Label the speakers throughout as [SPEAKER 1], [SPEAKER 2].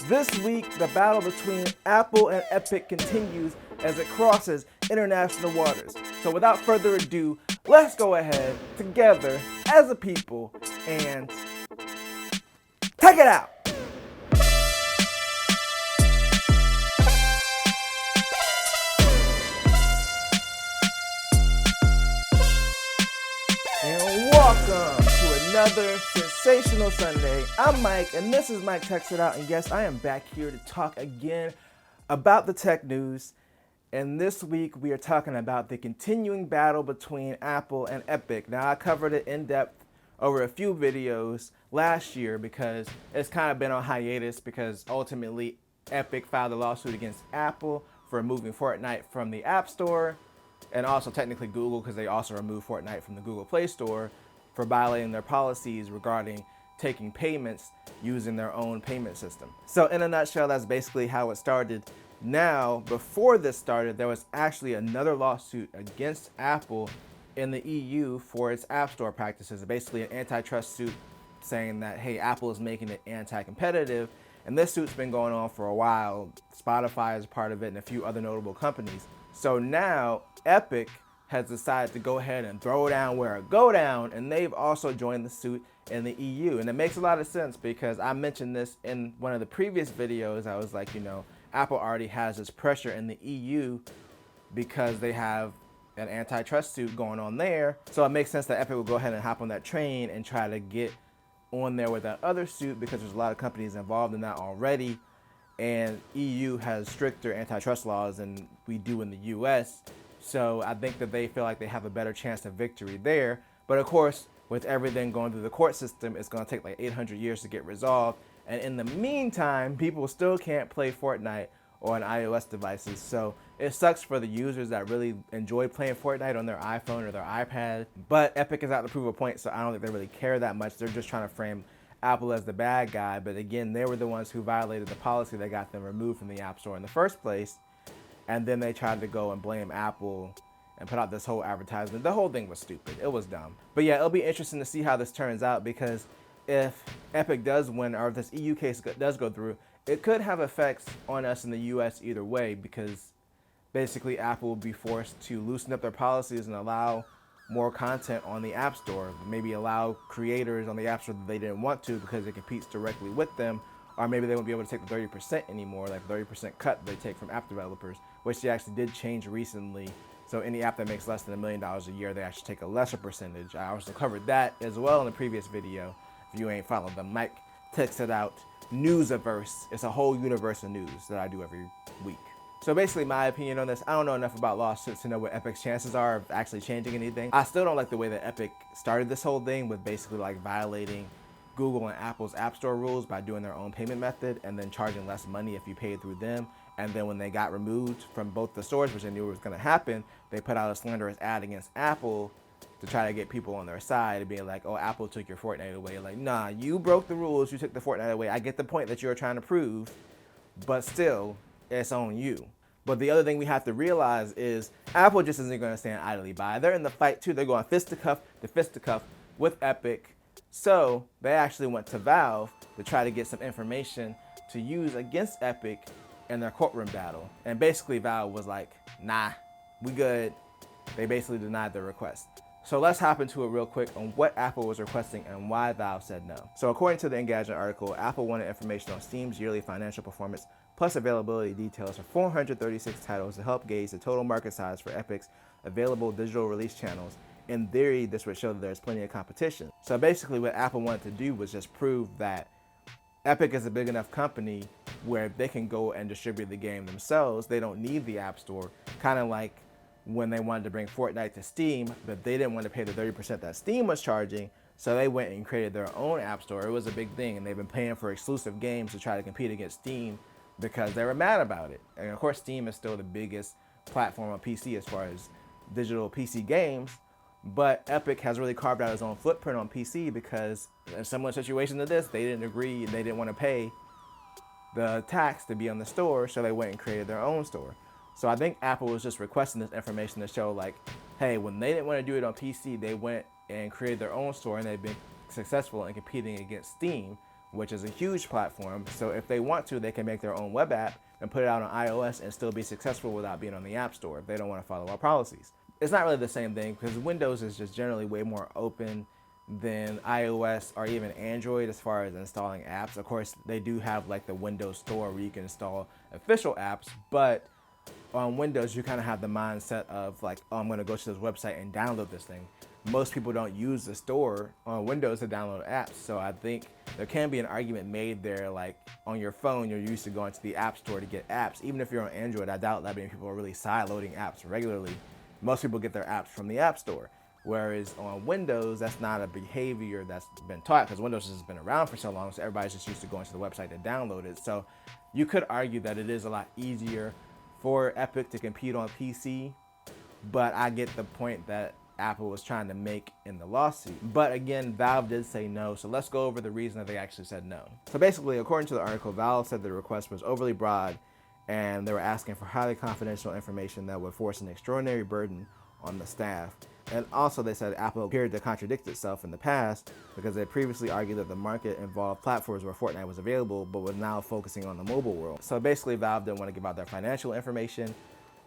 [SPEAKER 1] This week, the battle between Apple and Epic continues as it crosses international waters. So without further ado, let's go ahead together as a people and take it out. And welcome to another sensational Sunday. I'm Mike, and this is Mike Texts It Out. And yes, I am back here to talk again about the tech news. And this week, we are talking about the continuing battle between Apple and Epic. Now, I covered it in depth over a few videos last year because it's kind of been on hiatus because ultimately Epic filed a lawsuit against Apple for removing Fortnite from the App Store. And also technically Google, because they also removed Fortnite from the Google Play Store for violating their policies regarding taking payments using their own payment system. So in a nutshell, that's basically how it started. Now, before this started, there was actually another lawsuit against Apple in the EU for its App Store practices. Basically an antitrust suit saying that, hey, Apple is making it anti-competitive. And this suit's been going on for a while. Spotify is part of it and a few other notable companies. So now Epic has decided to go ahead and throw down where it go down, and they've also joined the suit in the EU. And it makes a lot of sense because I mentioned this in one of the previous videos. I was like, Apple already has this pressure in the EU because they have an antitrust suit going on there. So it makes sense that Epic will go ahead and hop on that train and try to get on there with that other suit because there's a lot of companies involved in that already. And EU has stricter antitrust laws than we do in the US. So I think that they feel like they have a better chance of victory there. But of course, with everything going through the court system, it's going to take like 800 years to get resolved. And in the meantime, people still can't play Fortnite on iOS devices. So it sucks for the users that really enjoy playing Fortnite on their iPhone or their iPad. But Epic is out to prove a point, so I don't think they really care that much. They're just trying to frame Apple as the bad guy, but again, they were the ones who violated the policy that got them removed from the App Store in the first place, and then they tried to go and blame Apple and put out this whole advertisement. The whole thing was stupid. It was dumb. But yeah, it'll be interesting to see how this turns out because if Epic does win, or if this EU case does go through, it could have effects on us in the US either way because basically Apple will be forced to loosen up their policies and allow more content on the App Store, maybe allow creators on the App Store that they didn't want to because it competes directly with them, or maybe they won't be able to take the 30% anymore, like 30% cut they take from app developers, which they actually did change recently. So any app that makes less than $1 million a year, they actually take a lesser percentage. I also covered that as well in the previous video. If you ain't followed the Mike Texts It Out Newsiverse, it's a whole universe of news that I do every week. So basically my opinion on this, I don't know enough about lawsuits to know what Epic's chances are of actually changing anything. I still don't like the way that Epic started this whole thing with basically like violating Google and Apple's App Store rules by doing their own payment method and then charging less money if you paid through them. And then when they got removed from both the stores, which they knew was gonna happen, they put out a slanderous ad against Apple to try to get people on their side, being like, oh, Apple took your Fortnite away. Like, nah, you broke the rules, you took the Fortnite away. I get the point that you're trying to prove, but still, it's on you. But the other thing we have to realize is Apple just isn't going to stand idly by. They're in the fight too. They're going fisticuff to fisticuff with Epic. So they actually went to Valve to try to get some information to use against Epic in their courtroom battle. And basically Valve was like, nah, we good. They basically denied their request. So let's hop into it real quick on what Apple was requesting and why Valve said no. So according to the Engadget article, Apple wanted information on Steam's yearly financial performance plus availability details for 436 titles to help gauge the total market size for Epic's available digital release channels. In theory, this would show that there's plenty of competition. So basically what Apple wanted to do was just prove that Epic is a big enough company where they can go and distribute the game themselves. They don't need the App Store, kind of like when they wanted to bring Fortnite to Steam, but they didn't want to pay the 30% that Steam was charging, so they went and created their own App Store. It was a big thing, and they've been paying for exclusive games to try to compete against Steam because they were mad about it. And of course, Steam is still the biggest platform on PC as far as digital PC games, but Epic has really carved out its own footprint on PC because in a similar situation to this, they didn't agree and they didn't want to pay the tax to be on the store, so they went and created their own store. So I think Apple was just requesting this information to show like, hey, when they didn't want to do it on PC, they went and created their own store and they've been successful in competing against Steam, which is a huge platform. So if they want to, they can make their own web app and put it out on iOS and still be successful without being on the App Store if they don't want to follow our policies. It's not really the same thing because Windows is just generally way more open than iOS or even Android as far as installing apps. Of course, they do have like the Windows Store where you can install official apps, but on Windows, you kind of have the mindset of like, oh, I'm going to go to this website and download this thing. Most people don't use the store on Windows to download apps. So I think there can be an argument made there, like on your phone, you're used to going to the App Store to get apps. Even if you're on Android, I doubt that many people are really side-loading apps regularly. Most people get their apps from the App Store. Whereas on Windows, that's not a behavior that's been taught because Windows has been around for so long, so everybody's just used to going to the website to download it. So you could argue that it is a lot easier for Epic to compete on PC, but I get the point that Apple was trying to make in the lawsuit. But again, Valve did say no, so let's go over the reason that they actually said no. So basically, according to the article, Valve said the request was overly broad and they were asking for highly confidential information that would force an extraordinary burden on the staff. And also they said Apple appeared to contradict itself in the past because they previously argued that the market involved platforms where Fortnite was available, but was now focusing on the mobile world. So basically Valve didn't want to give out their financial information.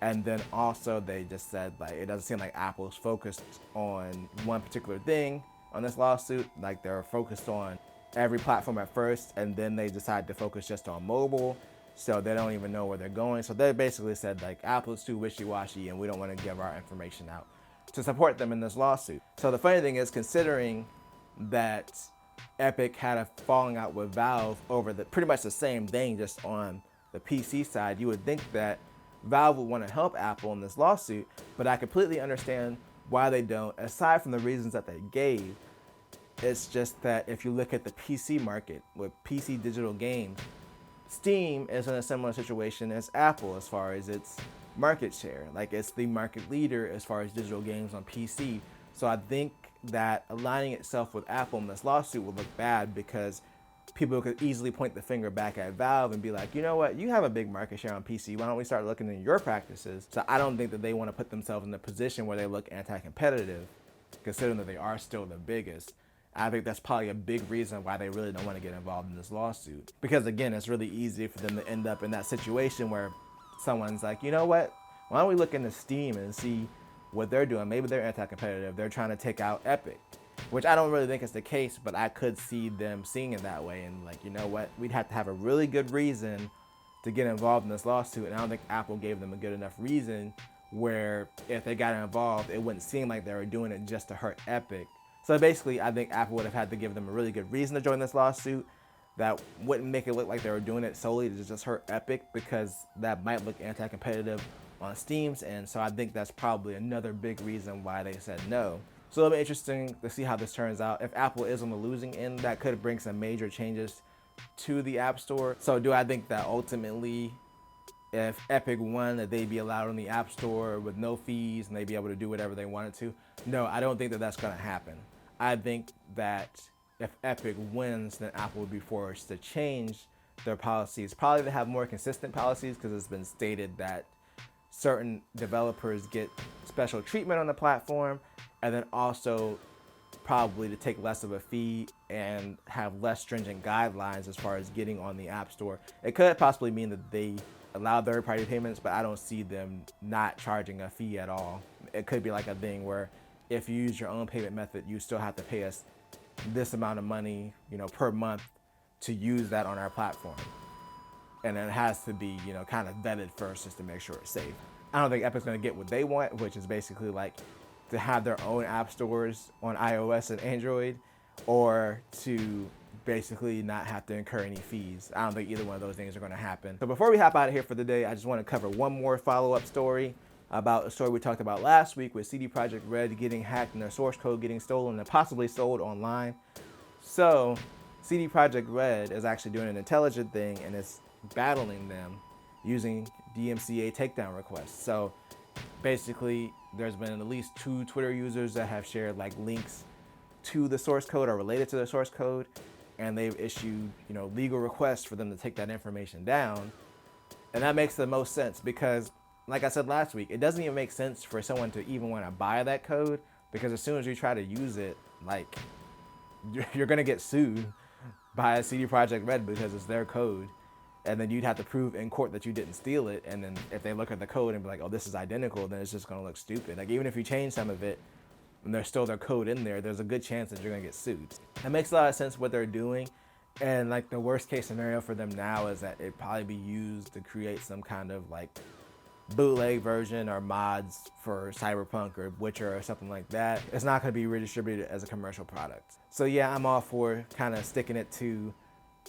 [SPEAKER 1] And then also they just said like, it doesn't seem like Apple's focused on one particular thing on this lawsuit. Like they're focused on every platform at first, and then they decide to focus just on mobile. So they don't even know where they're going. So they basically said like, Apple's too wishy-washy and we don't want to give our information out to support them in this lawsuit. So the funny thing is, considering that Epic had a falling out with Valve over pretty much the same thing, just on the PC side, you would think that Valve would want to help Apple in this lawsuit, but I completely understand why they don't. Aside from the reasons that they gave, it's just that if you look at the PC market with PC digital games, Steam is in a similar situation as Apple as far as its market share. Like it's the market leader as far as digital games on PC. So I think that aligning itself with Apple in this lawsuit would look bad because people could easily point the finger back at Valve and be like, you know what, you have a big market share on PC. Why don't we start looking at your practices? So I don't think that they want to put themselves in a position where they look anti-competitive, considering that they are still the biggest. I think that's probably a big reason why they really don't want to get involved in this lawsuit. Because again, it's really easy for them to end up in that situation where someone's like, you know what, why don't we look into Steam and see what they're doing? Maybe they're anti-competitive. They're trying to take out Epic, which I don't really think is the case, but I could see them seeing it that way. And like, you know what, we'd have to have a really good reason to get involved in this lawsuit. And I don't think Apple gave them a good enough reason where if they got involved, it wouldn't seem like they were doing it just to hurt Epic. So basically, I think Apple would have had to give them a really good reason to join this lawsuit that wouldn't make it look like they were doing it solely to just hurt Epic, because that might look anti-competitive on Steam's end. So I think that's probably another big reason why they said no. So it'll be interesting to see how this turns out. If Apple is on the losing end, that could bring some major changes to the App Store. So do I think that ultimately, if Epic won, that they'd be allowed on the App Store with no fees and they'd be able to do whatever they wanted to? No, I don't think that that's going to happen. I think that if Epic wins, then Apple would be forced to change their policies, probably to have more consistent policies, because it's been stated that certain developers get special treatment on the platform, and then also probably to take less of a fee and have less stringent guidelines as far as getting on the App Store. It could possibly mean that they allow third-party payments, but I don't see them not charging a fee at all. It could be like a thing where if you use your own payment method, you still have to pay us this amount of money, per month to use that on our platform. And it has to be, kind of vetted first just to make sure it's safe. I don't think Epic's going to get what they want, which is basically like to have their own app stores on iOS and Android, or to basically not have to incur any fees. I don't think either one of those things are going to happen. So before we hop out of here for the day, I just want to cover one more follow-up story about a story we talked about last week with CD Projekt Red getting hacked and their source code getting stolen and possibly sold online. So CD Projekt Red is actually doing an intelligent thing, and it's battling them using DMCA Takedown Requests. So basically, there's been at least 2 Twitter users that have shared like links to the source code or related to the source code, and they've issued, legal requests for them to take that information down. And that makes the most sense because, like I said last week, it doesn't even make sense for someone to even want to buy that code, because as soon as you try to use it, like, you're going to get sued. by CD Projekt Red because it's their code. And then you'd have to prove in court that you didn't steal it. And then if they look at the code and be like, oh, this is identical, then it's just going to look stupid. Like, even if you change some of it and there's still their code in there, there's a good chance that you're going to get sued. It makes a lot of sense what they're doing. And like the worst case scenario for them now is that it'd probably be used to create some kind of like bootleg version or mods for Cyberpunk or Witcher or something like that. It's not going to be redistributed as a commercial product. So yeah, I'm all for kind of sticking it to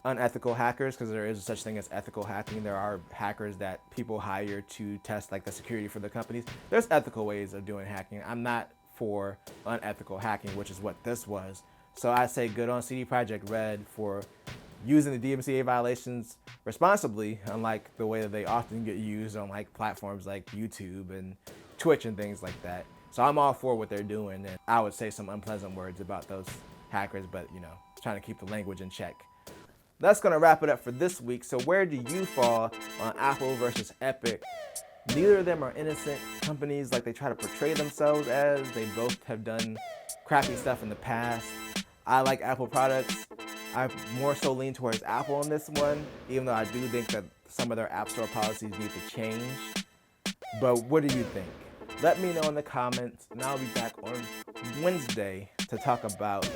[SPEAKER 1] unethical hackers, because there is such thing as ethical hacking. There are hackers that people hire to test like the security for the companies. There's ethical ways of doing hacking. I'm not for unethical hacking, which is what this was. So I say good on CD Projekt Red for using the DMCA violations responsibly, unlike the way that they often get used on like platforms like YouTube and Twitch and things like that. So I'm all for what they're doing, and I would say some unpleasant words about those hackers, but you know, trying to keep the language in check. That's gonna wrap it up for this week. So where do you fall on Apple versus Epic? Neither of them are innocent companies like they try to portray themselves as. They both have done crappy stuff in the past. I like Apple products. I more so lean towards Apple on this one, even though I do think that some of their App Store policies need to change. But what do you think? Let me know in the comments, and I'll be back on Wednesday to talk about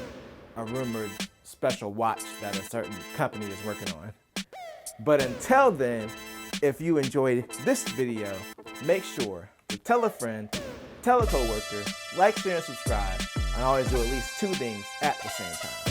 [SPEAKER 1] a rumored special watch that a certain company is working on. But until then, if you enjoyed this video, make sure to tell a friend, tell a coworker, like, share, and subscribe. I always do at least 2 things at the same time.